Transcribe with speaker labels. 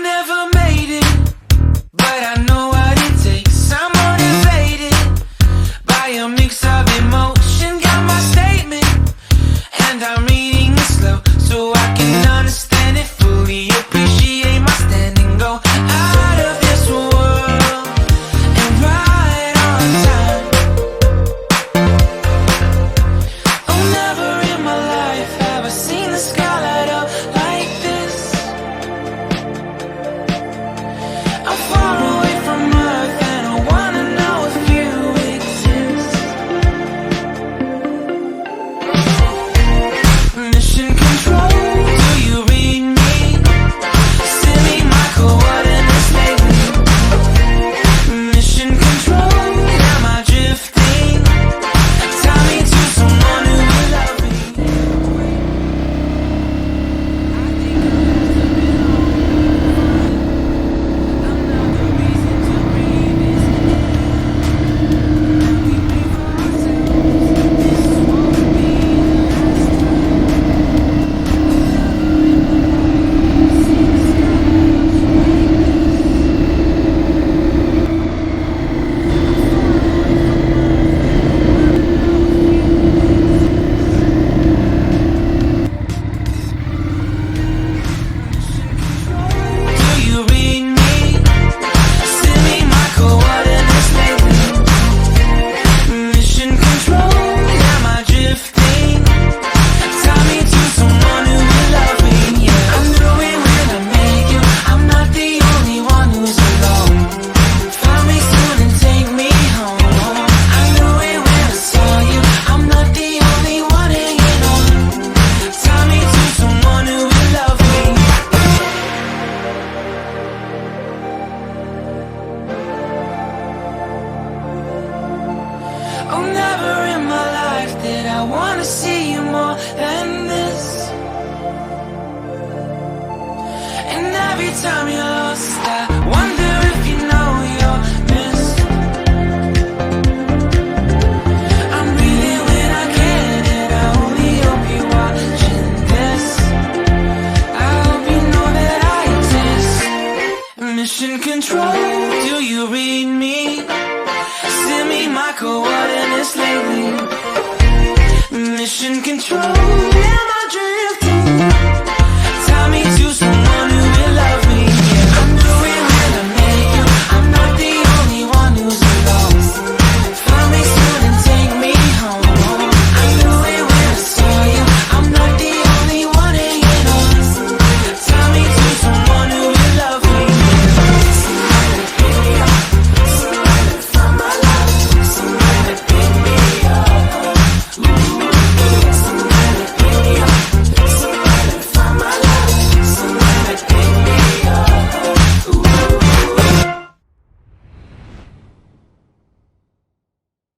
Speaker 1: never made it, but I know what it takes. I'm motivated by a mix of emotion. Got my statement, and I'm reading it slow so I can understand it fully. Appreciate my standing, go out of this world and right on time. Oh, never in my life have I seen the sky light up like this. I'm far away from Earth and I wanna know if you exist. Mission control, do you read me? Send me my coordinates lately. Mission control, am I drifting? Tie me to someone who will love me. Another reason to breathe is and we pray for ourselves. This won't be Do you read me? Send me my coordinates lately. Mission control, am I drifting? Tie me to someone who will love me. Yeah, I knew it when I met you. I'm not the only one who's alone. Find me soon and take me home. I knew it when I saw you. I'm not the only one hanging on. Tie me to someone who will love me. Oh, never in my life did I wanna see you more than this. And every time you're lost, I wonder if you know you're missed. I'm breathing when I can, and I only hope you're watching this. I hope you know that I exist. Mission control, do you read